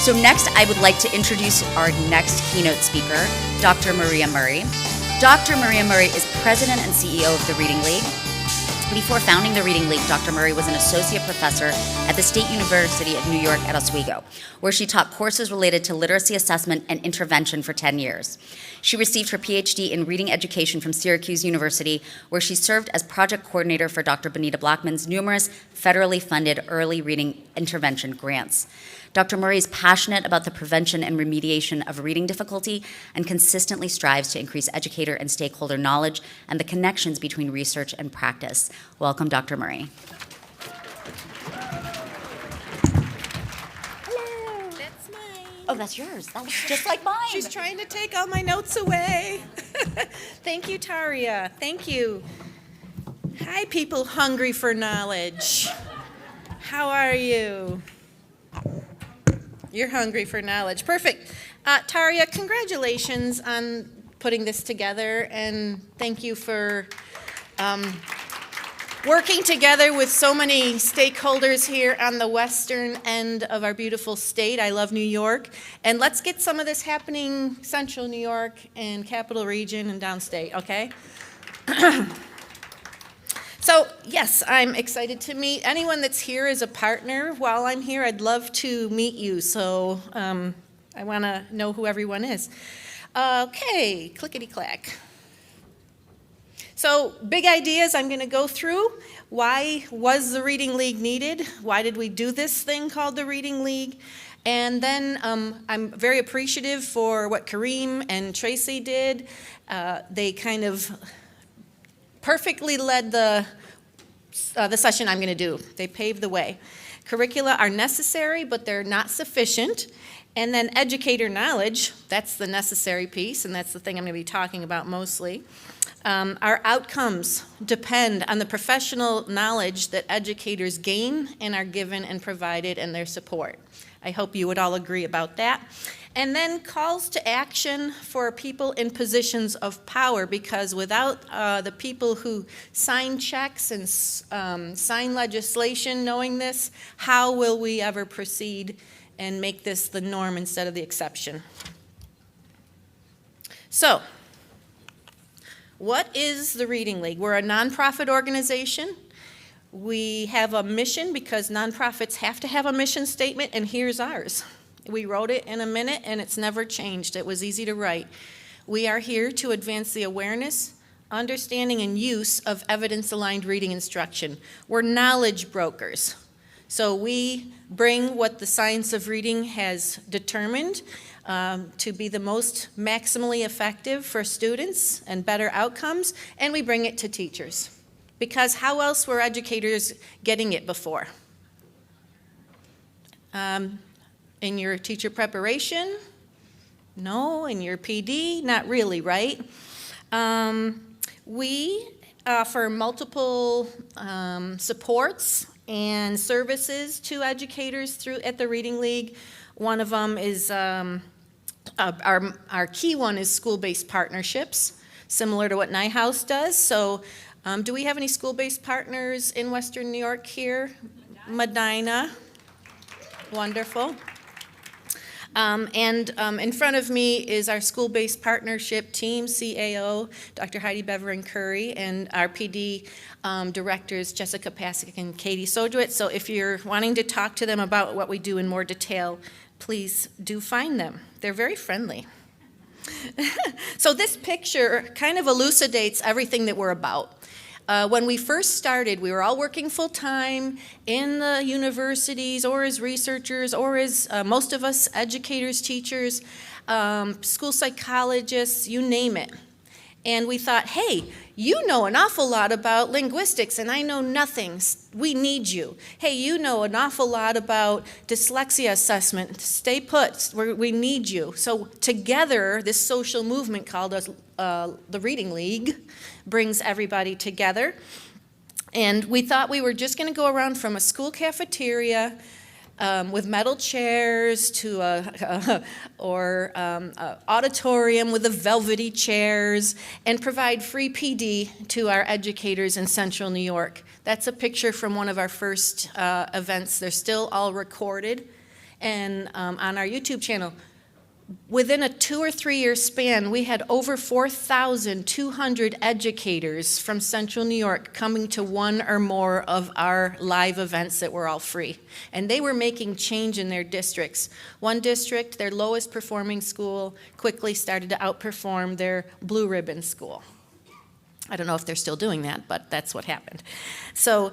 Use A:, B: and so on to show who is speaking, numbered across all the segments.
A: So next, I would like to introduce our next keynote speaker, Dr. Maria Murray. Dr. Maria Murray is president and CEO of the Reading League. Before founding the Reading League, Dr. Murray was an associate professor at the State University of New York at Oswego, where she taught courses related to literacy assessment and intervention for 10 years. She received her PhD in reading education from Syracuse University, where she served as project coordinator for Dr. Benita Blackman's numerous federally funded early reading intervention grants. Dr. Murray is passionate about the prevention and remediation of reading difficulty and consistently strives to increase educator and stakeholder knowledge and the connections between research and practice. Welcome, Dr. Murray.
B: Hello. That's mine.
A: Oh, that's yours. That looks just like mine.
B: She's trying to take all my notes away. Thank you, Taria. Thank you. Hi, people hungry for knowledge. How are you? You're hungry for knowledge. Perfect. Taria, congratulations on putting this together, and thank you for working together with so many stakeholders here on the western end of our beautiful state. I love New York. And let's get some of this happening central New York and Capital Region and downstate, okay? So, yes, I'm excited to meet anyone that's here as a partner. While I'm here, I'd love to meet you, so I want to know who everyone is. Okay, clickety-clack. So, big ideas I'm going to go through. Why was the Reading League needed? Why did we do this thing called the Reading League? And then I'm very appreciative for what Kareem and Tracy did. They kind of perfectly led the session I'm going to do. They paved the way. Curricula are necessary, but they're not sufficient. And then educator knowledge, that's the necessary piece, and that's the thing I'm going to be talking about mostly. Our outcomes depend on the professional knowledge that educators gain and are given and provided and their support. I hope you would all agree about that. And then calls to action for people in positions of power, because without the people who sign checks and sign legislation knowing this, how will we ever proceed and make this the norm instead of the exception? So, what is the Reading League? We're a nonprofit organization. We have a mission because nonprofits have to have a mission statement, and here's ours. We wrote it in a minute, and it's never changed. It was easy to write. We are here to advance the awareness, understanding, and use of evidence-aligned reading instruction. We're knowledge brokers. So we bring what the science of reading has determined to be the most maximally effective for students and better outcomes, and we bring it to teachers. Because how else were educators getting it before? In your teacher preparation? No. In your PD? Not really, right? We offer multiple supports and services to educators at the Reading League. One of them is, our key one is school-based partnerships, similar to what NIHouse does. So do we have any school-based partners in Western New York here? Medina. Wonderful. In front of me is our school-based partnership team, CAO, Dr. Heidi Beverin-Curry, and our PD directors, Jessica Pasick and Katie Sojewicz. So if you're wanting to talk to them about what we do in more detail, please do find them. They're very friendly. So this picture kind of elucidates everything that we're about. When we first started, we were all working full-time in the universities or as researchers or as most of us educators, teachers, school psychologists, you name it. And we thought, hey, you know an awful lot about linguistics and I know nothing. We need you. Hey, you know an awful lot about dyslexia assessment. Stay put. We need you. So together, this social movement called us the Reading League brings everybody together. And we thought we were just going to go around from a school cafeteria with metal chairs to an auditorium with the velvety chairs and provide free PD to our educators in Central New York. That's a picture from one of our first events. They're still all recorded. and on our YouTube channel. Within a 2 or 3 year span, we had over 4,200 educators from Central New York coming to one or more of our live events that were all free. And they were making change in their districts. One district, their lowest performing school, quickly started to outperform their blue ribbon school. I don't know if they're still doing that, but that's what happened. So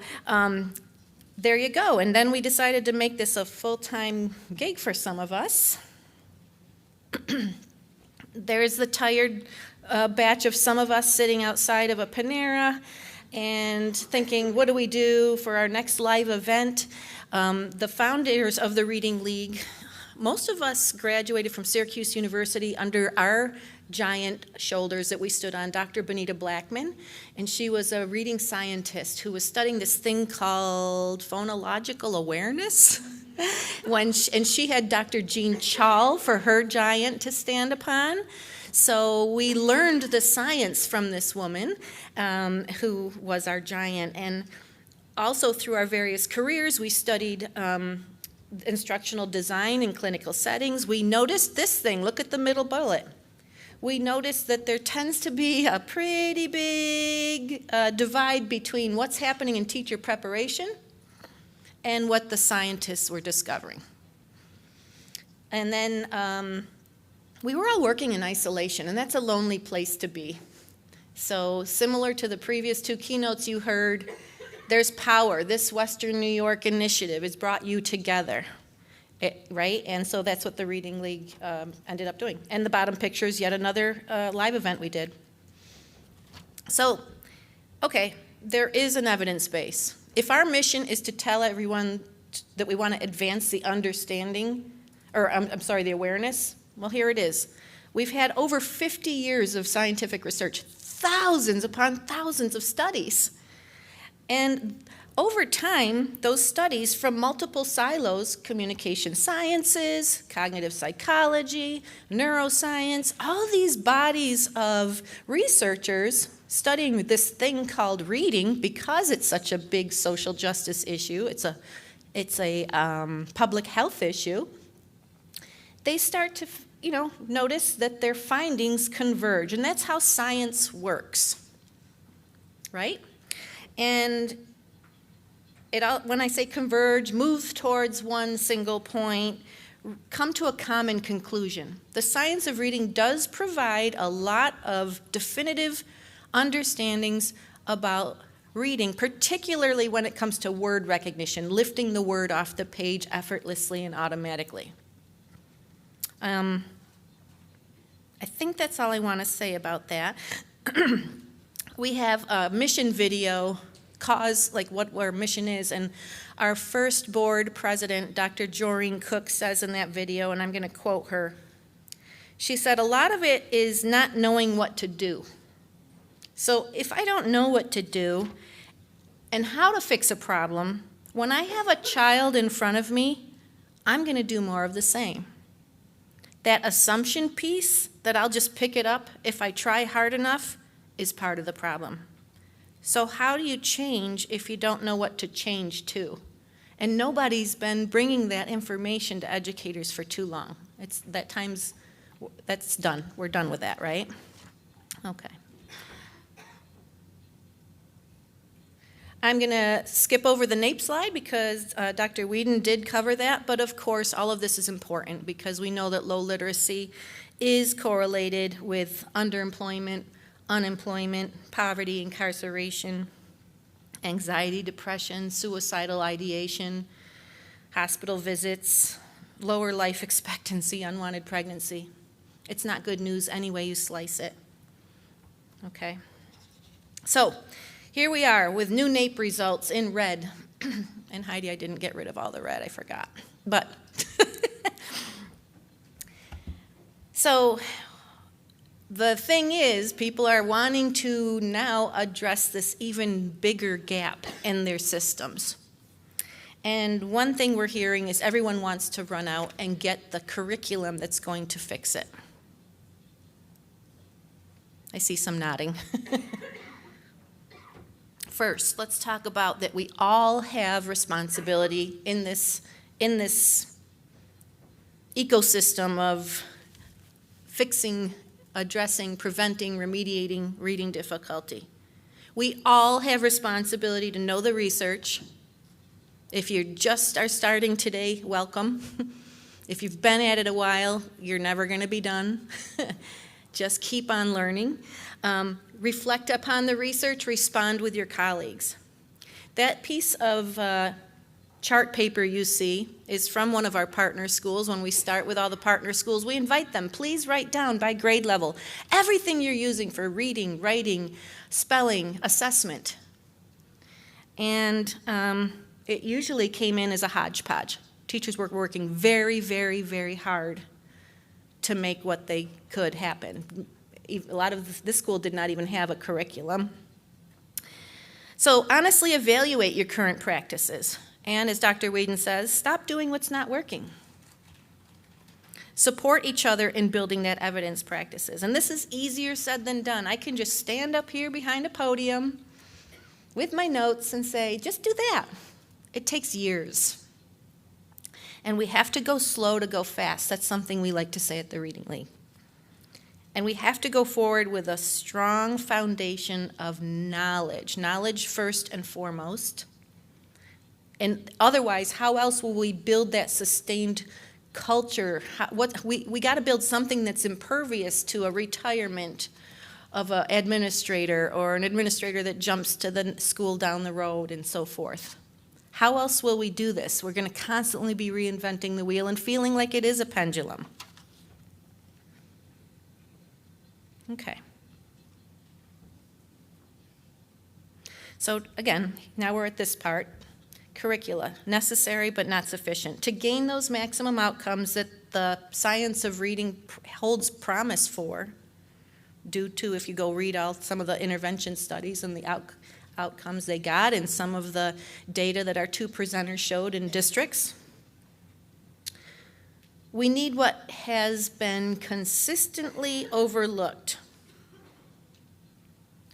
B: there you go. And then we decided to make this a full-time gig for some of us. There's the tired batch of some of us sitting outside of a Panera and thinking, what do we do for our next live event? The founders of the Reading League, most of us graduated from Syracuse University under our giant shoulders that we stood on, Dr. Benita Blackman, and she was a reading scientist who was studying this thing called phonological awareness. And she had Dr. Jean Chall for her giant to stand upon. So we learned the science from this woman who was our giant. And also through our various careers, we studied instructional design in clinical settings. We noticed this thing. Look at the middle bullet. We noticed that there tends to be a pretty big divide between what's happening in teacher preparation and what the scientists were discovering. And then we were all working in isolation, and that's a lonely place to be. So similar to the previous two keynotes you heard, there's power. This Western New York initiative has brought you together, right? And so that's what the Reading League ended up doing. And the bottom picture is yet another live event we did. So, okay, there is an evidence base. If our mission is to tell everyone that we want to advance the understanding, or the awareness, well, here it is. We've had over 50 years of scientific research, thousands upon thousands of studies. And over time, those studies from multiple silos, communication sciences, cognitive psychology, neuroscience, all these bodies of researchers studying this thing called reading, because it's such a big social justice issue, it's a public health issue, they start to notice that their findings converge, and that's how science works, right? And when I say converge, move towards one single point, come to a common conclusion. The science of reading does provide a lot of definitive understandings about reading, particularly when it comes to word recognition, lifting the word off the page effortlessly and automatically. I think that's all I want to say about that. We have a mission video, like what our mission is, and our first board president, Dr. Joreen Cook, says in that video, and I'm going to quote her. She said, "A lot of it is not knowing what to do. So if I don't know what to do and how to fix a problem, when I have a child in front of me, I'm going to do more of the same. That assumption piece that I'll just pick it up if I try hard enough is part of the problem. So how do you change if you don't know what to change to?" And nobody's been bringing that information to educators for too long. That's done. We're done with that, right? Okay. I'm going to skip over the NAEP slide because Dr. Whedon did cover that, but of course all of this is important because we know that low literacy is correlated with underemployment, unemployment, poverty, incarceration, anxiety, depression, suicidal ideation, hospital visits, lower life expectancy, unwanted pregnancy. It's not good news any way you slice it. Okay. So here we are with new NAEP results in red. And Heidi, I didn't get rid of all the red, I forgot. But so the thing is, people are wanting to now address this even bigger gap in their systems. And one thing we're hearing is everyone wants to run out and get the curriculum that's going to fix it. I see some nodding. First, let's talk about that we all have responsibility in this ecosystem of fixing, addressing, preventing, remediating reading difficulty. We all have responsibility to know the research. If you just are starting today, welcome. If you've been at it a while, you're never going to be done. Just keep on learning. Reflect upon the research, respond with your colleagues. That piece of chart paper you see is from one of our partner schools. When we start with all the partner schools, we invite them, please write down by grade level everything you're using for reading, writing, spelling, assessment. And it usually came in as a hodgepodge. Teachers were working very, very, very hard to make what they could happen. A lot of this school did not even have a curriculum. So honestly evaluate your current practices. And as Dr. Whedon says, stop doing what's not working. Support each other in building that evidence practices. And this is easier said than done. I can just stand up here behind a podium with my notes and say, just do that. It takes years. And we have to go slow to go fast. That's something we like to say at the Reading League. And we have to go forward with a strong foundation of knowledge. Knowledge first and foremost. And otherwise, how else will we build that sustained culture? We got to build something that's impervious to a retirement of an administrator or an administrator that jumps to the school down the road and so forth. How else will we do this? We're going to constantly be reinventing the wheel and feeling like it is a pendulum. Okay. So again, now we're at this part. Curricula, necessary but not sufficient. To gain those maximum outcomes that the science of reading holds promise for, due to, if you go read some of the intervention studies and the outcomes they got and some of the data that our two presenters showed in districts, we need what has been consistently overlooked.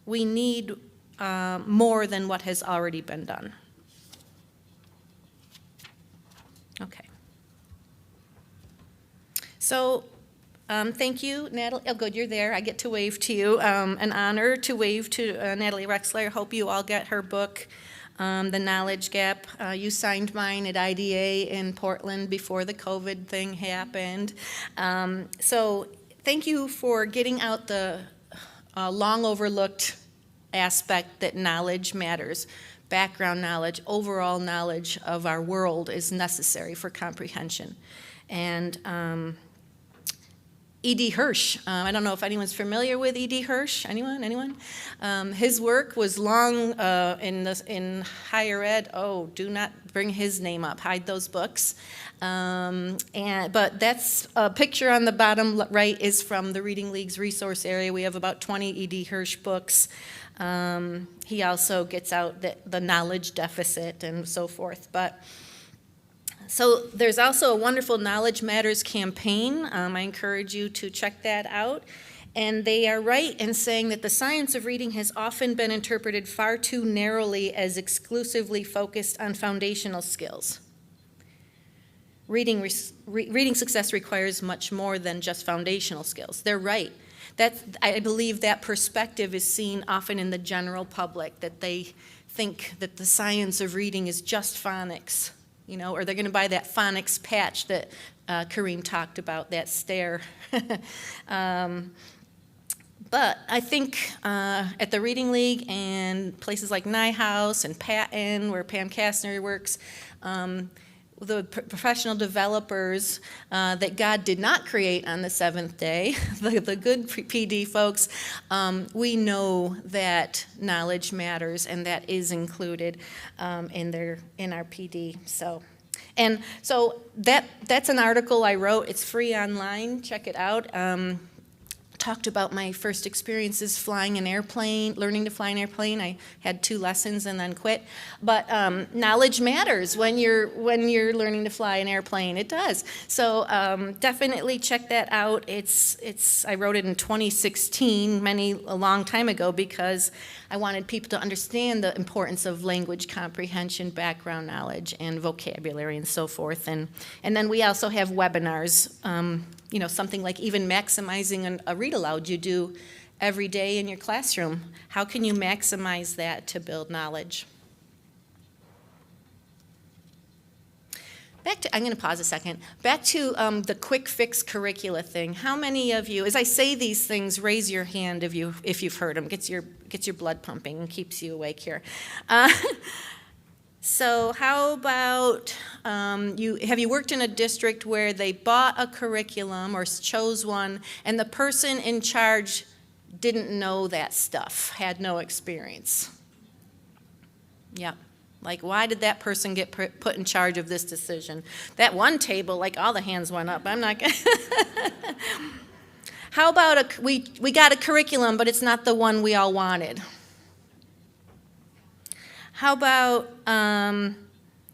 B: We need more than what has already been done. Okay. So thank you, Natalie. Oh, good, you're there. I get to wave to you. An honor to wave to Natalie Rexler. I hope you all get her book, The Knowledge Gap. You signed mine at IDA in Portland before the COVID thing happened. So thank you for getting out the long overlooked aspect that knowledge matters. Background knowledge, overall knowledge of our world is necessary for comprehension. And E.D. Hirsch, I don't know if anyone's familiar with E.D. Hirsch. Anyone? His work was long in higher ed. Oh, do not bring his name up. Hide those books. But that's a picture on the bottom right is from the Reading League's resource area. We have about 20 E.D. Hirsch books. He also gets out the knowledge deficit and so forth. So there's also a wonderful Knowledge Matters campaign. I encourage you to check that out. And they are right in saying that the science of reading has often been interpreted far too narrowly as exclusively focused on foundational skills. Reading success requires much more than just foundational skills. They're right. I believe that perspective is seen often in the general public, that they think that the science of reading is just phonics, or they're going to buy that phonics patch that Kareem talked about, that stare. But I think at the Reading League and places like NIHouse and Patton, where Pam Kastner works, the professional developers that God did not create on the seventh day, the good PD folks, we know that knowledge matters, and that is included in our PD. So that's an article I wrote. It's free online. Check it out. talked about my first experiences flying an airplane, learning to fly an airplane. I had 2 lessons and then quit. But knowledge matters when you're learning to fly an airplane. It does. So definitely check that out. I wrote it in 2016, a long time ago, because I wanted people to understand the importance of language comprehension, background knowledge, and vocabulary, and so forth. And then we also have webinars. Something like even maximizing a read aloud you do every day in your classroom. How can you maximize that to build knowledge? I'm going to pause a second. Back to the quick fix curricula thing. How many of you, as I say these things, raise your hand if you've heard them. Gets your blood pumping and keeps you awake here. So how about, have you worked in a district where they bought a curriculum or chose one, and the person in charge didn't know that stuff, had no experience? Yeah. Like, why did that person get put in charge of this decision? That one table, like, all the hands went up. I'm not going to. How about we got a curriculum, but it's not the one we all wanted? How about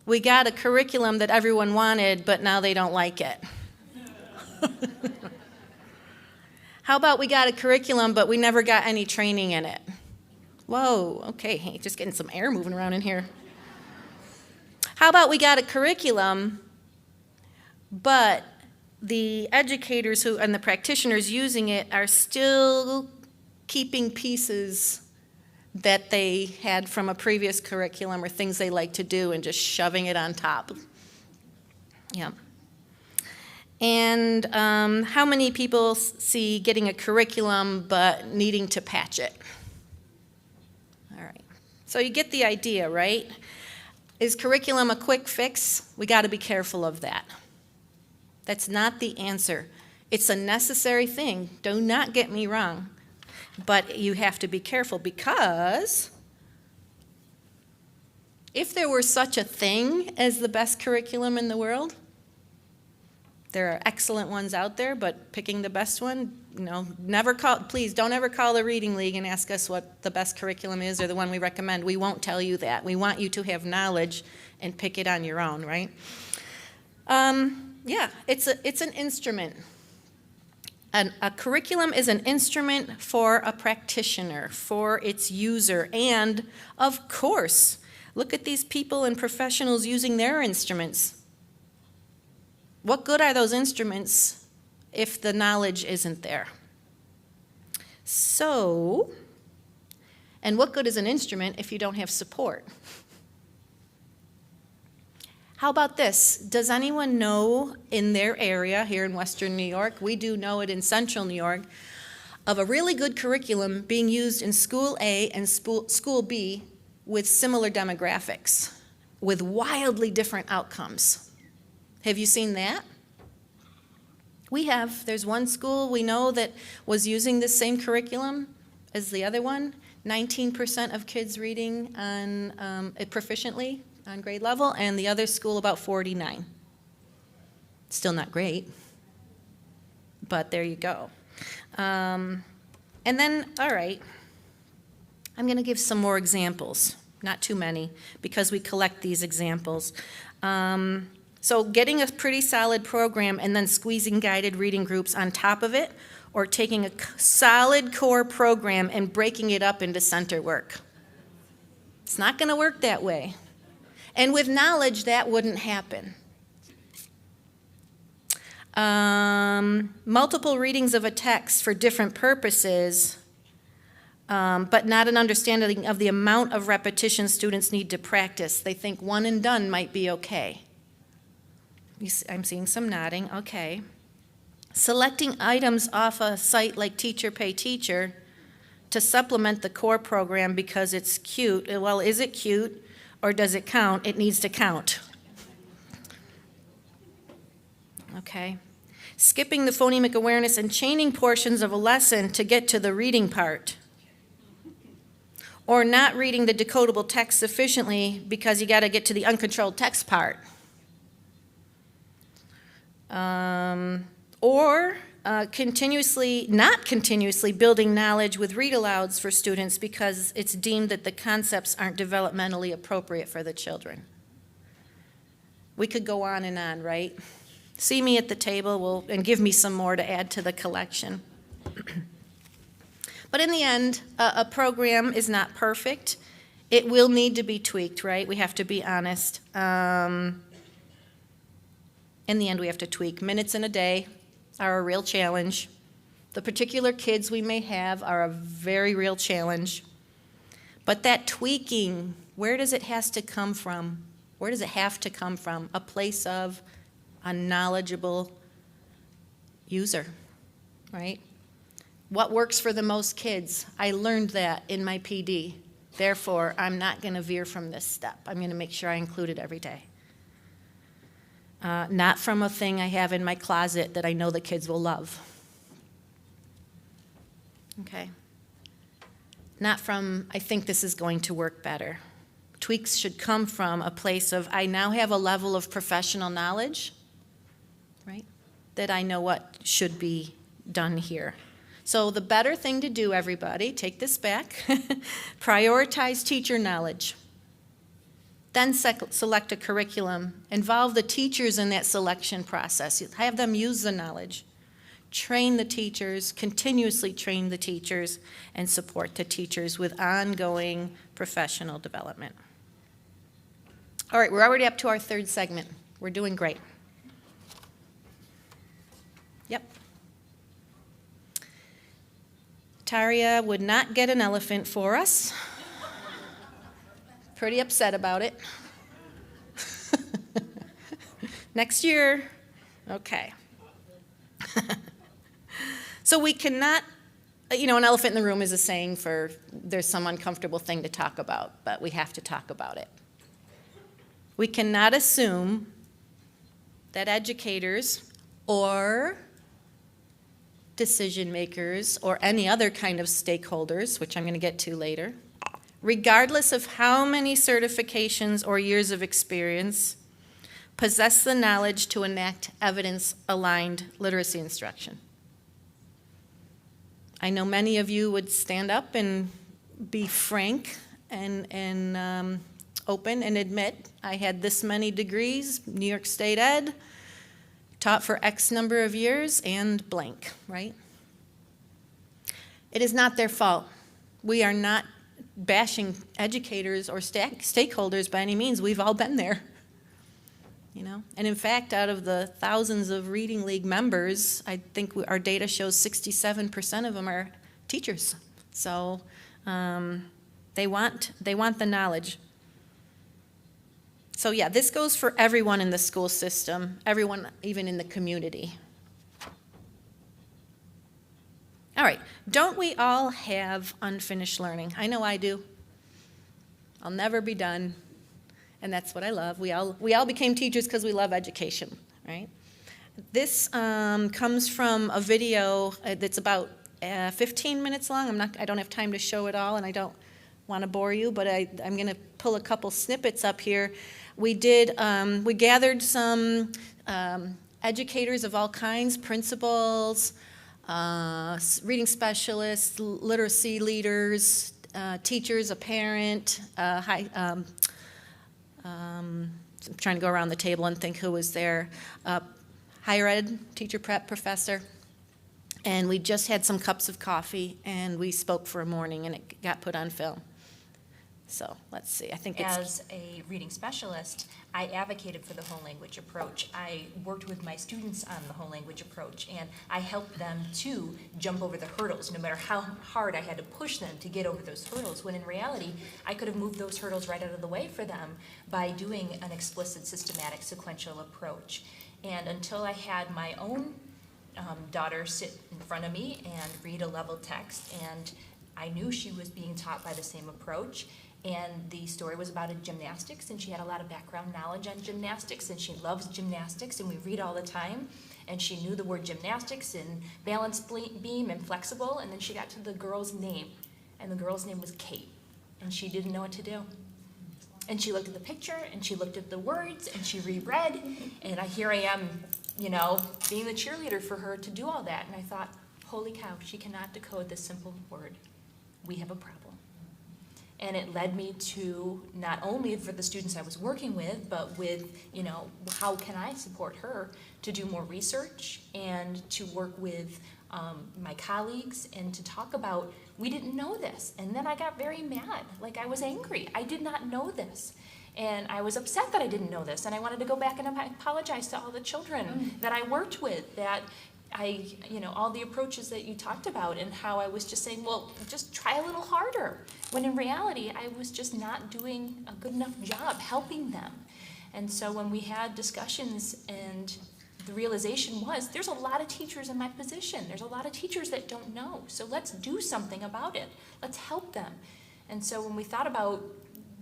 B: we got a curriculum that everyone wanted, but now they don't like it? How about we got a curriculum, but we never got any training in it? Whoa, okay, hey, just getting some air moving around in here. How about we got a curriculum, but the educators and the practitioners using it are still keeping pieces that they had from a previous curriculum or things they like to do and just shoving it on top? Yeah. And how many people see getting a curriculum but needing to patch it? All right. So you get the idea, right? Is curriculum a quick fix? We got to be careful of that. That's not the answer. It's a necessary thing. Do not get me wrong. But you have to be careful, because if there were such a thing as the best curriculum in the world, there are excellent ones out there, but picking the best one, please don't ever call the Reading League and ask us what the best curriculum is or the one we recommend. We won't tell you that. We want you to have knowledge and pick it on your own, right? Yeah, it's an instrument. A curriculum is an instrument for a practitioner, for its user, and of course, look at these people and professionals using their instruments. What good are those instruments if the knowledge isn't there? So, and what good is an instrument if you don't have support? How about this? Does anyone know in their area here in Western New York, we do know it in Central New York, of a really good curriculum being used in School A and School B with similar demographics, with wildly different outcomes? Have you seen that? We have. There's one school we know that was using the same curriculum as the other one. 19% of kids reading proficiently on grade level, and the other school about 49. Still not great, but there you go. And then, all right, I'm going to give some more examples, not too many, because we collect these examples. So getting a pretty solid program and then squeezing guided reading groups on top of it, or taking a solid core program and breaking it up into center work. It's not going to work that way. And with knowledge, that wouldn't happen. Multiple readings of a text for different purposes, but not an understanding of the amount of repetition students need to practice. They think one and done might be okay. I'm seeing some nodding, okay. Selecting items off a site like Teacher Pay Teacher to supplement the core program because it's cute. Well, is it cute? Or does it count? It needs to count. Okay. Skipping the phonemic awareness and chaining portions of a lesson to get to the reading part. Or not reading the decodable text sufficiently because you got to get to the uncontrolled text part. Or not continuously building knowledge with read-alouds for students because it's deemed that the concepts aren't developmentally appropriate for the children. We could go on and on, right? See me at the table and give me some more to add to the collection. But in the end, a program is not perfect. It will need to be tweaked, right? We have to be honest. In the end, we have to tweak. Minutes in a day are a real challenge. The particular kids we may have are a very real challenge. But that tweaking, where does it have to come from? Where does it have to come from? A place of a knowledgeable user, right? What works for the most kids? I learned that in my PD. Therefore, I'm not going to veer from this step. I'm going to make sure I include it every day. Not from a thing I have in my closet that I know the kids will love. Okay. Not from, I think this is going to work better. Tweaks should come from a place of, I now have a level of professional knowledge, right, that I know what should be done here. So the better thing to do, everybody, take this back, prioritize teacher knowledge. Then select a curriculum. Involve the teachers in that selection process. Have them use the knowledge. Train the teachers, continuously train the teachers, and support the teachers with ongoing professional development. All right, we're already up to our third segment. We're doing great. Yep. Taria would not get an elephant for us. Pretty upset about it. Next year. Okay. So we cannot, an elephant in the room is a saying for there's some uncomfortable thing to talk about, but we have to talk about it. We cannot assume that educators or decision makers or any other kind of stakeholders, which I'm going to get to later, regardless of how many certifications or years of experience, possess the knowledge to enact evidence-aligned literacy instruction. I know many of you would stand up and be frank and open and admit, I had this many degrees, New York State Ed, taught for X number of years, and blank, right? It is not their fault. We are not bashing educators or stakeholders by any means. We've all been there, And in fact, out of the thousands of Reading League members, I think our data shows 67% of them are teachers. So they want the knowledge. So yeah, this goes for everyone in the school system, everyone even in the community. All right, don't we all have unfinished learning? I know I do. I'll never be done, and that's what I love. We all became teachers because we love education, right? This comes from a video that's about 15 minutes long. I don't have time to show it all, and I don't want to bore you, but I'm going to pull a couple snippets up here. We gathered some educators of all kinds, principals, reading specialists, literacy leaders, teachers, a parent, I'm trying to go around the table and think who was there, higher ed, teacher prep professor, and we just had some cups of coffee and we spoke for a morning and it got put on film. So let's see, I think it's...
C: As a reading specialist, I advocated for the whole language approach. I worked with my students on the whole language approach, and I helped them to jump over the hurdles, no matter how hard I had to push them to get over those hurdles, when in reality, I could have moved those hurdles right out of the way for them by doing an explicit, systematic, sequential approach. And until I had my own daughter sit in front of me and read a level text, and I knew she was being taught by the same approach. And the story was about gymnastics, and she had a lot of background knowledge on gymnastics, and she loves gymnastics, and we read all the time. And she knew the word gymnastics and balance beam and flexible, and then she got to the girl's name, and the girl's name was Kate, and she didn't know what to do. And she looked at the picture, and she looked at the words, and she reread, and here I am being the cheerleader for her to do all that. And I thought, holy cow, she cannot decode this simple word. We have a problem. And it led me to not only for the students I was working with, but with, how can I support her to do more research and to work with my colleagues and to talk about, we didn't know this. And then I got very mad, like I was angry. I did not know this. And I was upset that I didn't know this. And I wanted to go back and apologize to all the children that I worked with, that all the approaches that you talked about, and how I was just saying, well, just try a little harder. When in reality, I was just not doing a good enough job helping them. And so when we had discussions, and the realization was, there's a lot of teachers in my position. There's a lot of teachers that don't know. So let's do something about it. Let's help them. And so when we thought about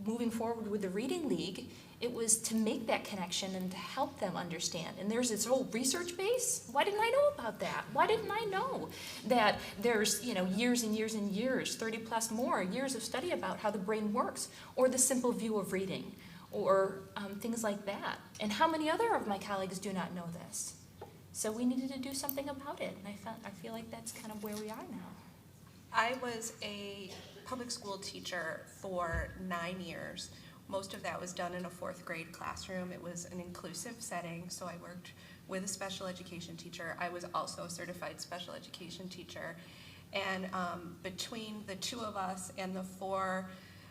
C: moving forward with the Reading League, it was to make that connection and to help them understand. And there's this whole research base. Why didn't I know about that? Why didn't I know that there's, years and years and years, 30 plus more years of study about how the brain works, or the simple view of reading, or things like that. And how many other of my colleagues do not know this? So we needed to do something about it. And I feel like that's kind of where we are now.
D: I was a public school teacher for 9 years. Most of that was done in a 4th grade classroom. It was an inclusive setting, so I worked with a special education teacher. I was also a certified special education teacher. And between the 2 of us and the 4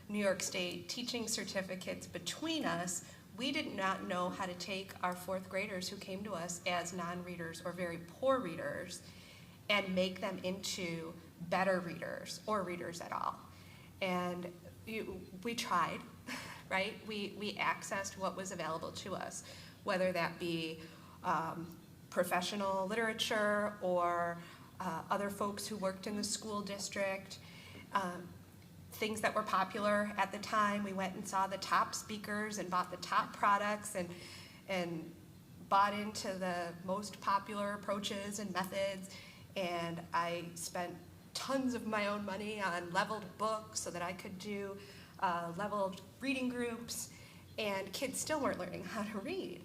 D: New York State teaching certificates between us, we did not know how to take our 4th graders who came to us as non-readers or very poor readers and make them into better readers or readers at all. And we tried, right? We accessed what was available to us, whether that be professional literature or other folks who worked in the school district, things that were popular at the time. We went and saw the top speakers and bought the top products and bought into the most popular approaches and methods. And I spent tons of my own money on leveled books so that I could do leveled reading groups, and kids still weren't learning how to read.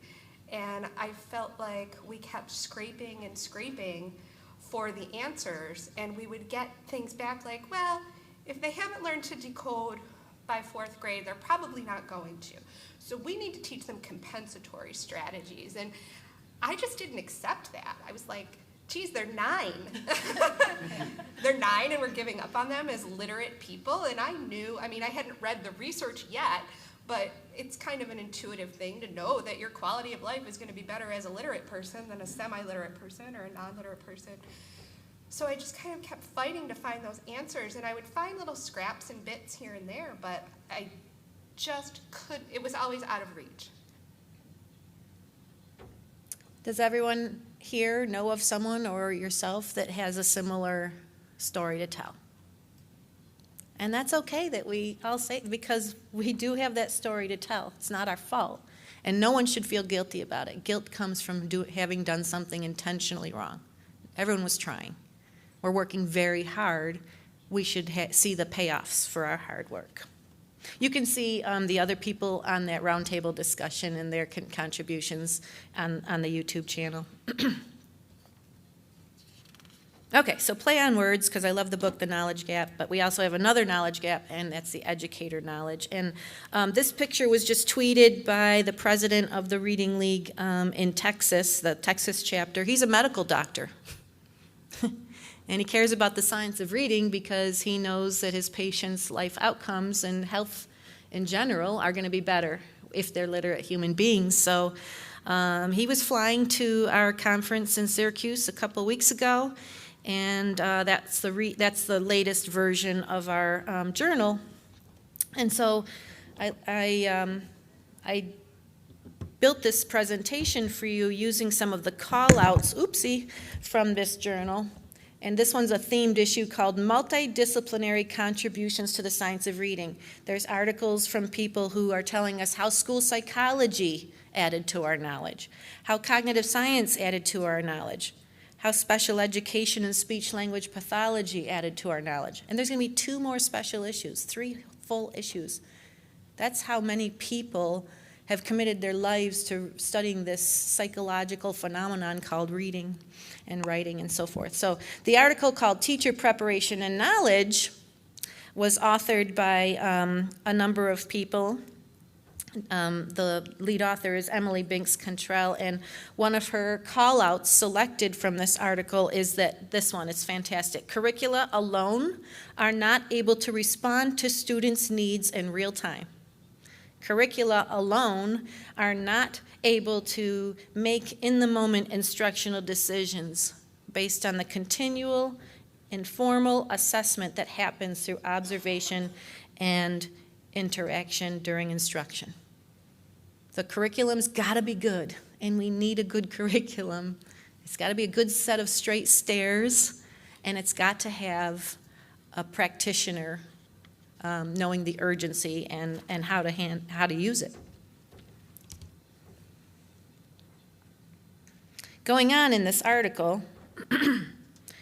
D: And I felt like we kept scraping and scraping for the answers, and we would get things back like, well, if they haven't learned to decode by 4th grade, they're probably not going to. So we need to teach them compensatory strategies. And I just didn't accept that. I was like, geez, they're 9. They're 9 and we're giving up on them as literate people. And I hadn't read the research yet, but it's kind of an intuitive thing to know that your quality of life is going to be better as a literate person than a semi-literate person or a non-literate person. So I just kind of kept fighting to find those answers, and I would find little scraps and bits here and there, but I just it was always out of reach.
B: Does everyone here know of someone or yourself that has a similar story to tell? And that's okay that we all say, because we do have that story to tell. It's not our fault. And no one should feel guilty about it. Guilt comes from having done something intentionally wrong. Everyone was trying. We're working very hard. We should see the payoffs for our hard work. You can see the other people on that roundtable discussion and their contributions on the YouTube channel. Okay, so play on words, because I love the book, The Knowledge Gap, but we also have another knowledge gap, and that's the educator knowledge. And this picture was just tweeted by the president of the Reading League in Texas, the Texas chapter. He's a medical doctor. And he cares about the science of reading because he knows that his patients' life outcomes and health in general are going to be better if they're literate human beings. So he was flying to our conference in Syracuse a couple of weeks ago, and that's the latest version of our journal. And so I built this presentation for you using some of the call-outs, from this journal. And this one's a themed issue called Multidisciplinary Contributions to the Science of Reading. There's articles from people who are telling us how school psychology added to our knowledge, how cognitive science added to our knowledge, how special education and speech-language pathology added to our knowledge. And there's going to be 2 more special issues, 3 full issues. That's how many people have committed their lives to studying this psychological phenomenon called reading and writing and so forth. So the article called Teacher Preparation and Knowledge was authored by a number of people. The lead author is Emily Binks Cantrell, and one of her call-outs selected from this article is that this one is fantastic. Curricula alone are not able to respond to students' needs in real time. Curricula alone are not able to make in-the-moment instructional decisions based on the continual, informal assessment that happens through observation and interaction during instruction. The curriculum's got to be good, and we need a good curriculum. It's got to be a good set of straight stairs, and it's got to have a practitioner knowing the urgency and how to use it. Going on in this article,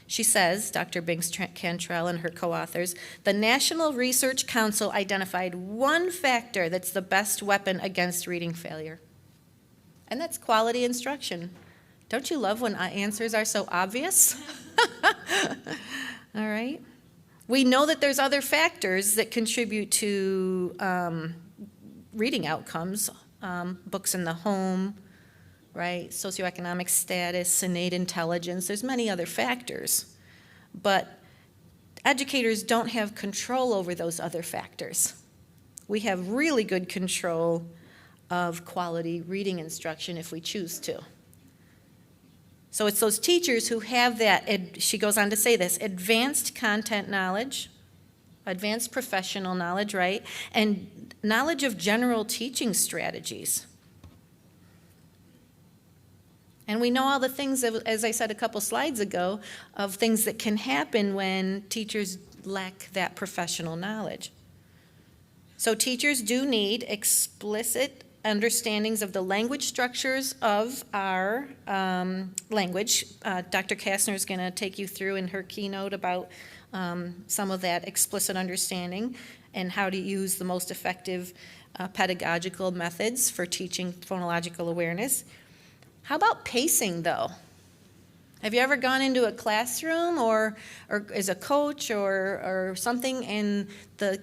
B: she says, Dr. Binks Cantrell and her co-authors, the National Research Council identified one factor that's the best weapon against reading failure, and that's quality instruction. Don't you love when answers are so obvious? All right. We know that there's other factors that contribute to reading outcomes, books in the home, right, socioeconomic status, innate intelligence. There's many other factors, but educators don't have control over those other factors. We have really good control of quality reading instruction if we choose to. So it's those teachers who have that, she goes on to say this, advanced content knowledge, advanced professional knowledge, right, and knowledge of general teaching strategies. And we know all the things, as I said a couple slides ago, of things that can happen when teachers lack that professional knowledge. So teachers do need explicit understandings of the language structures of our language. Dr. Kastner is going to take you through in her keynote about some of that explicit understanding and how to use the most effective pedagogical methods for teaching phonological awareness. How about pacing, though? Have you ever gone into a classroom or as a coach or something, and the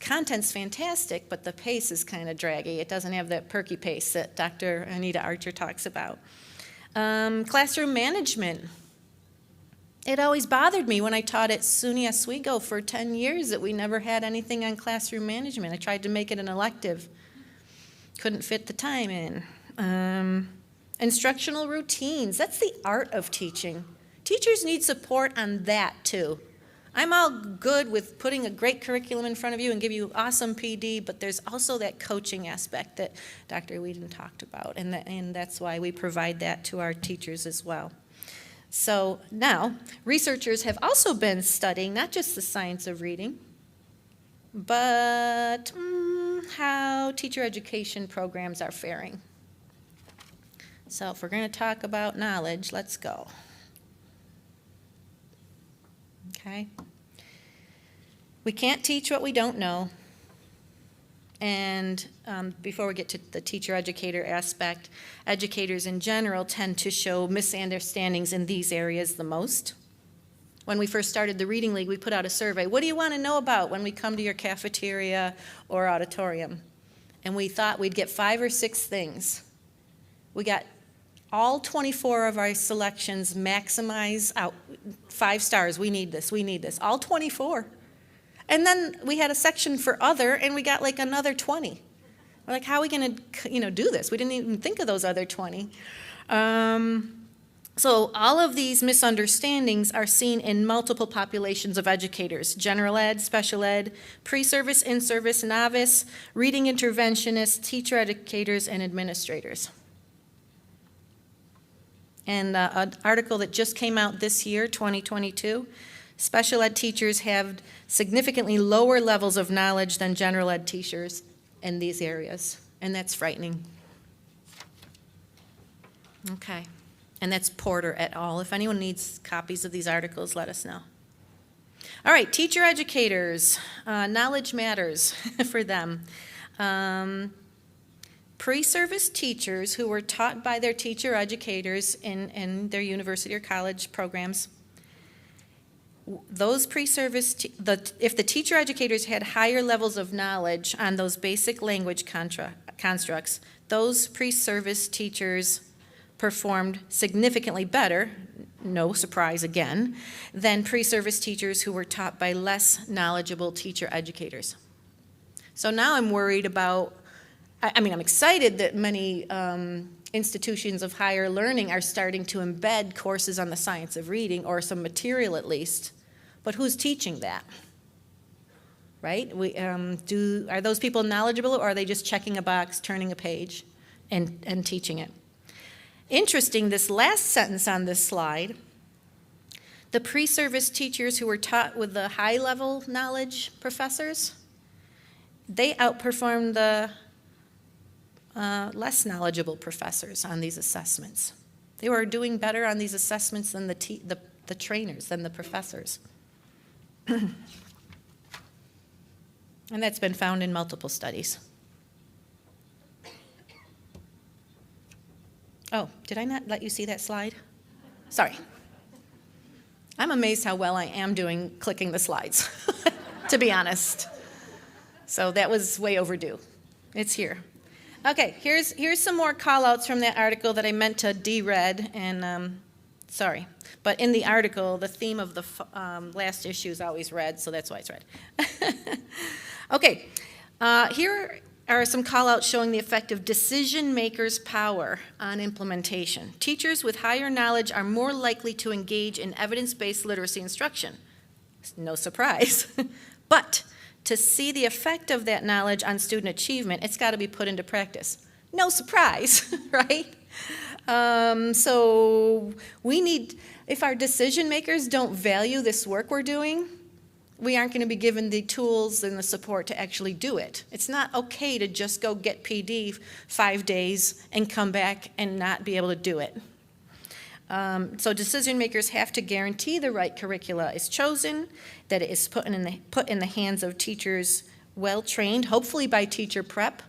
B: content's fantastic, but the pace is kind of draggy. It doesn't have that perky pace that Dr. Anita Archer talks about. Classroom management. It always bothered me when I taught at SUNY Oswego for 10 years that we never had anything on classroom management. I tried to make it an elective. Couldn't fit the time in. Instructional routines. That's the art of teaching. Teachers need support on that, too. I'm all good with putting a great curriculum in front of you and give you awesome PD, but there's also that coaching aspect that Dr. Whedon talked about, and that's why we provide that to our teachers as well. So now, researchers have also been studying not just the science of reading, but how teacher education programs are faring. So if we're going to talk about knowledge, let's go. Okay? We can't teach what we don't know. And before we get to the teacher-educator aspect, educators in general tend to show misunderstandings in these areas the most. When we first started the Reading League, we put out a survey. What do you want to know about when we come to your cafeteria or auditorium? And we thought we'd get 5 or 6 things. We got all 24 of our selections maximize out 5 stars. We need this, we need this. All 24. And then we had a section for other, and we got like another 20. We're like, how are we going to, do this? We didn't even think of those other 20. So all of these misunderstandings are seen in multiple populations of educators: general ed, special ed, pre-service, in-service, novice, reading interventionists, teacher educators, and administrators. And an article that just came out this year, 2022, special ed teachers have significantly lower levels of knowledge than general ed teachers in these areas, and that's frightening. Okay, and that's Porter et al. If anyone needs copies of these articles, let us know. All right, teacher educators, knowledge matters for them. Pre-service teachers who were taught by their teacher educators in their university or college programs, those pre-service, if the teacher educators had higher levels of knowledge on those basic language constructs, those pre-service teachers performed significantly better, no surprise again, than pre-service teachers who were taught by less knowledgeable teacher educators. So now I'm worried about, I'm excited that many institutions of higher learning are starting to embed courses on the science of reading, or some material at least, but who's teaching that? Right? Are those people knowledgeable, or are they just checking a box, turning a page, and teaching it? Interesting, this last sentence on this slide, the pre-service teachers who were taught with the high-level knowledge professors, they outperformed the less knowledgeable professors on these assessments. They were doing better on these assessments than the trainers, than the professors. And that's been found in multiple studies. Oh, did I not let you see that slide? Sorry. I'm amazed how well I am doing clicking the slides, to be honest. So that was way overdue. It's here. Okay, here's some more call-outs from that article that I meant to de-read, and sorry. But in the article, the theme of the last issue is always red, so that's why it's red. Okay, here are some call-outs showing the effect of decision makers' power on implementation. Teachers with higher knowledge are more likely to engage in evidence-based literacy instruction. No surprise. But to see the effect of that knowledge on student achievement, it's got to be put into practice. No surprise, right? So we need, if our decision makers don't value this work we're doing, we aren't going to be given the tools and the support to actually do it. It's not okay to just go get PD 5 days and come back and not be able to do it. So decision makers have to guarantee the right curricula is chosen, that it is put in the hands of teachers well-trained, hopefully by teacher prep,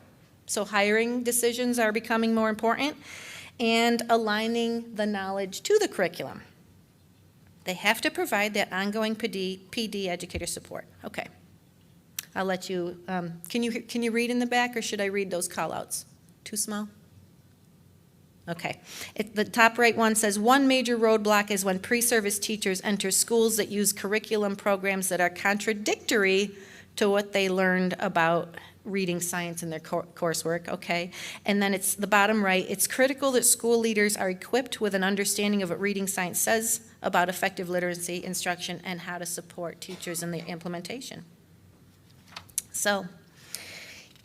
B: so hiring decisions are becoming more important, and aligning the knowledge to the curriculum. They have to provide that ongoing PD educator support. Okay. I'll let you, can you read in the back, or should I read those call-outs? Too small? Okay. The top right one says, one major roadblock is when pre-service teachers enter schools that use curriculum programs that are contradictory to what they learned about reading science in their coursework, okay? And then it's the bottom right, it's critical that school leaders are equipped with an understanding of what reading science says about effective literacy instruction and how to support teachers in the implementation. So,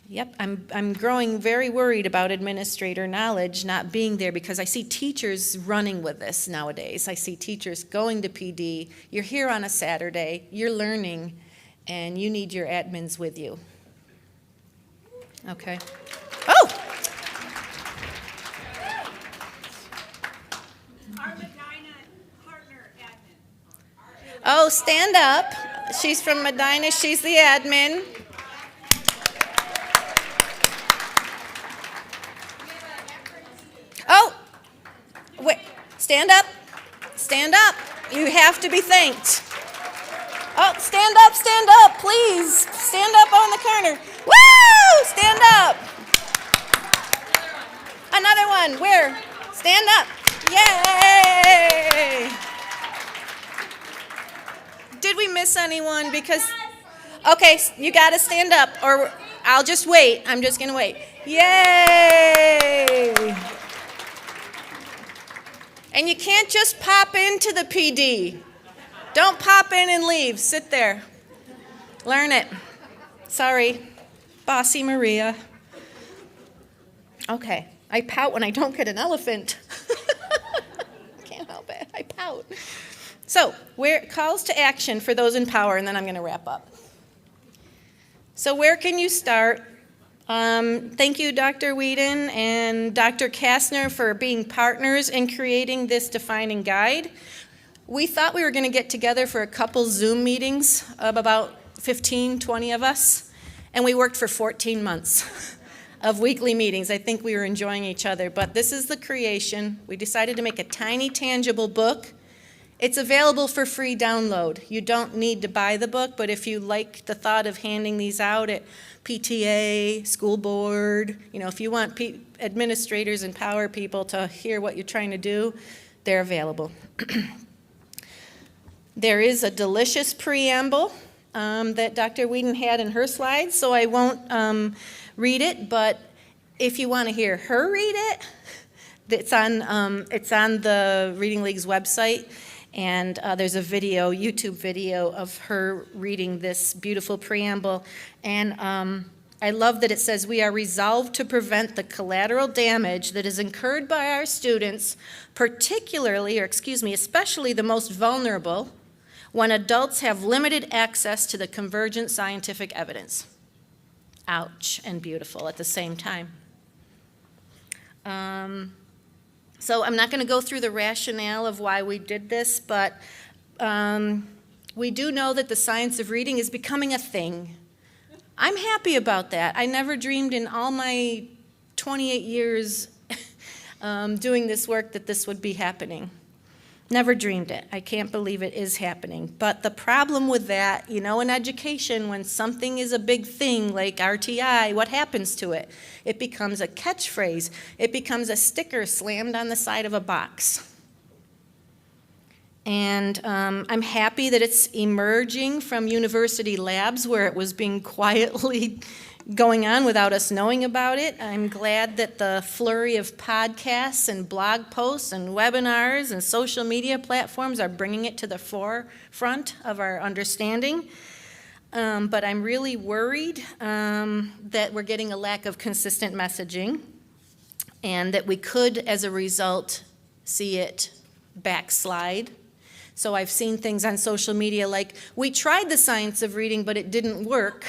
B: yep, I'm growing very worried about administrator knowledge not being there, because I see teachers running with this nowadays. I see teachers going to PD. You're here on a Saturday, you're learning, and you need your admins with you. Okay. Oh!
E: Our Medina partner admin.
B: Oh, stand up. She's from Medina, she's the admin. Oh, wait, stand up, stand up. You have to be thanked. Oh, stand up, please. Stand up on the corner. Woo, stand up. Another one, where? Stand up. Yay. Did we miss anyone? Because, okay, you got to stand up, or I'll just wait. I'm just going to wait. Yay. And you can't just pop into the PD. Don't pop in and leave. Sit there. Learn it. Sorry. Bossy Maria. Okay. I pout when I don't get an elephant. Can't help it. I pout. So, calls to action for those in power, and then I'm going to wrap up. So where can you start? Thank you, Dr. Whedon and Dr. Kastner, for being partners in creating this defining guide. We thought we were going to get together for a couple Zoom meetings of about 15, 20 of us, and we worked for 14 months of weekly meetings. I think we were enjoying each other, but this is the creation. We decided to make a tiny, tangible book. It's available for free download. You don't need to buy the book, but if you like the thought of handing these out at PTA, school board, if you want administrators and power people to hear what you're trying to do, they're available. There is a delicious preamble that Dr. Whedon had in her slides, so I won't read it, but if you want to hear her read it, it's on the Reading League's website, and there's a YouTube video of her reading this beautiful preamble, and I love that it says, "We are resolved to prevent the collateral damage that is incurred by our students, especially the most vulnerable, when adults have limited access to the convergent scientific evidence." Ouch, and beautiful at the same time. So I'm not going to go through the rationale of why we did this, but we do know that the science of reading is becoming a thing. I'm happy about that. I never dreamed in all my 28 years doing this work that this would be happening. Never dreamed it. I can't believe it is happening. But the problem with that, in education, when something is a big thing like RTI, what happens to it? It becomes a catchphrase. It becomes a sticker slammed on the side of a box. And I'm happy that it's emerging from university labs where it was being quietly going on without us knowing about it. I'm glad that the flurry of podcasts and blog posts and webinars and social media platforms are bringing it to the forefront of our understanding. But I'm really worried that we're getting a lack of consistent messaging and that we could, as a result, see it backslide. So I've seen things on social media like, "We tried the science of reading, but it didn't work.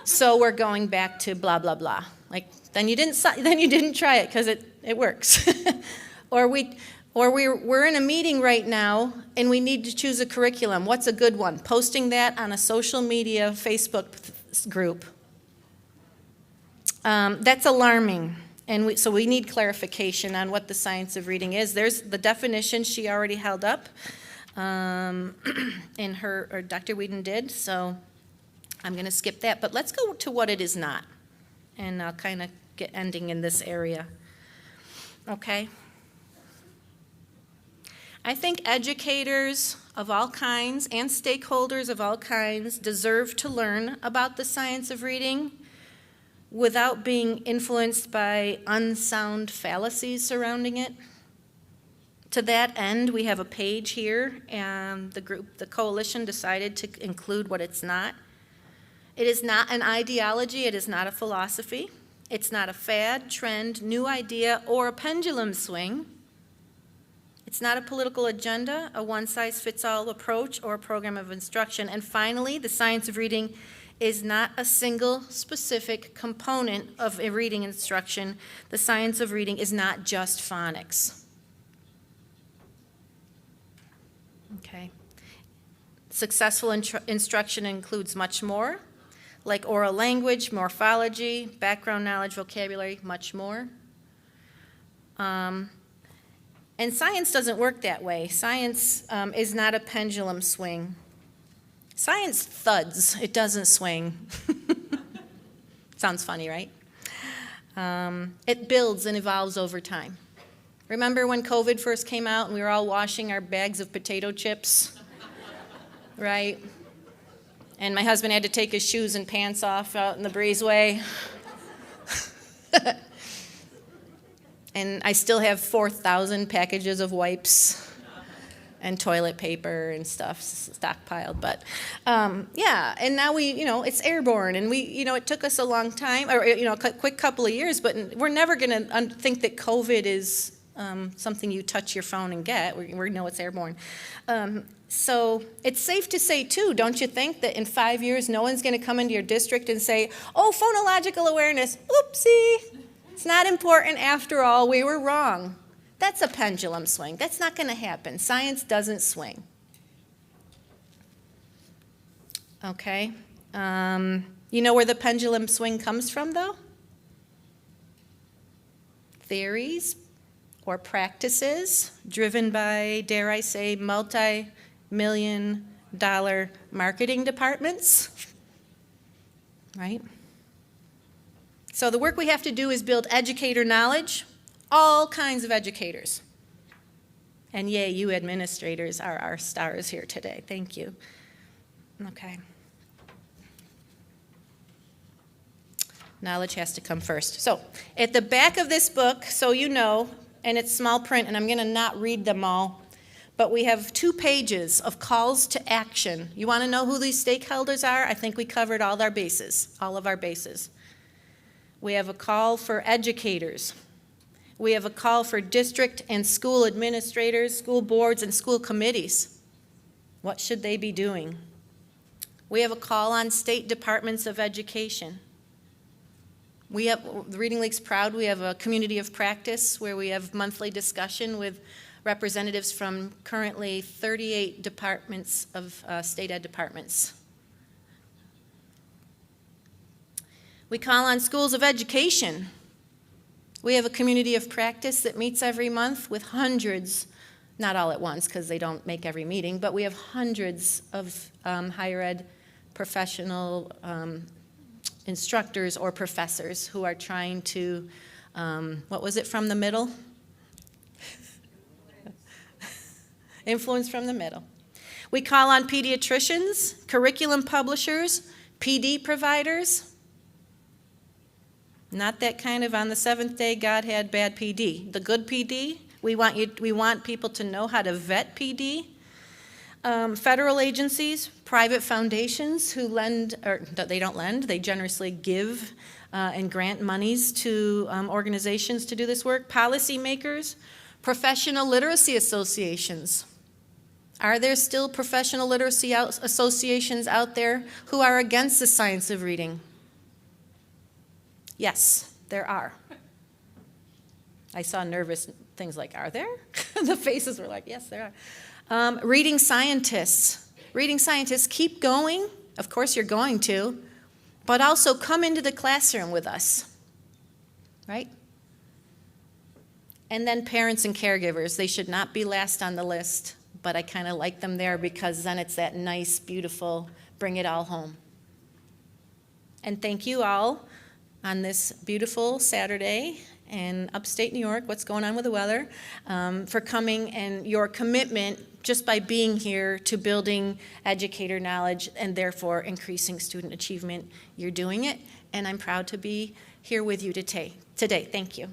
B: So we're going back to blah, blah, blah." Like, then you didn't try it because it works. Or we're in a meeting right now and we need to choose a curriculum. What's a good one? Posting that on a social media Facebook group. That's alarming. And so we need clarification on what the science of reading is. There's the definition she already held up or Dr. Whedon did, so I'm going to skip that, but let's go to what it is not, and I'll kind of get ending in this area. Okay? I think educators of all kinds and stakeholders of all kinds deserve to learn about the science of reading without being influenced by unsound fallacies surrounding it. To that end, we have a page here, and the coalition decided to include what it's not. It is not an ideology, it is not a philosophy, it's not a fad, trend, new idea, or a pendulum swing. It's not a political agenda, a one-size-fits-all approach, or a program of instruction. And finally, the science of reading is not a single specific component of a reading instruction. The science of reading is not just phonics. Okay. Successful instruction includes much more, like oral language, morphology, background knowledge, vocabulary, much more. And science doesn't work that way. Science is not a pendulum swing. Science thuds, it doesn't swing. Sounds funny, right? It builds and evolves over time. Remember when COVID first came out and we were all washing our bags of potato chips? Right? And my husband had to take his shoes and pants off out in the breezeway. And I still have 4,000 packages of wipes and toilet paper and stuff stockpiled. But yeah, and now it's airborne, and it took us a long time, or a quick couple of years, but we're never going to think that COVID is something you touch your phone and get. We know it's airborne. So it's safe to say, too, don't you think, that in 5 years no one's going to come into your district and say, "Oh, phonological awareness, oopsie, it's not important after all, we were wrong." That's a pendulum swing. That's not going to happen. Science doesn't swing. Okay. You know where the pendulum swing comes from, though? theories or practices driven by, dare I say, multi-million-dollar marketing departments, right? So the work we have to do is build educator knowledge, all kinds of educators. And yay, you administrators are our stars here today. Thank you. Okay. Knowledge has to come first. So at the back of this book, so you know, and it's small print, and I'm going to not read them all, but we have 2 pages of calls to action. You want to know who these stakeholders are? I think we covered all our bases, all of our bases. We have a call for educators. We have a call for district and school administrators, school boards, and school committees. What should they be doing? We have a call on state departments of education. The Reading League's proud. We have a community of practice where we have monthly discussion with representatives from currently 38 departments of state ed departments. We call on schools of education. We have a community of practice that meets every month with hundreds, not all at once because they don't make every meeting, but we have hundreds of higher ed professional instructors or professors who are trying to, what was it, from the middle? Influence from the middle. We call on pediatricians, curriculum publishers, PD providers. Not that kind of on the 7th day God had bad PD. The good PD, we want people to know how to vet PD. Federal agencies, private foundations who lend, or they don't lend, they generously give and grant monies to organizations to do this work. Policymakers, professional literacy associations. Are there still professional literacy associations out there who are against the science of reading? Yes, there are. I saw nervous things like, are there? The faces were like, yes, there are. Reading scientists. Reading scientists, keep going. Of course you're going to. But also come into the classroom with us. Right? And then parents and caregivers. They should not be last on the list. But I kind of like them there because then it's that nice, beautiful, bring it all home. And thank you all on this beautiful Saturday in upstate New York, what's going on with the weather, for coming and your commitment just by being here to building educator knowledge and therefore increasing student achievement. You're doing it, and I'm proud to be here with you today. Thank you.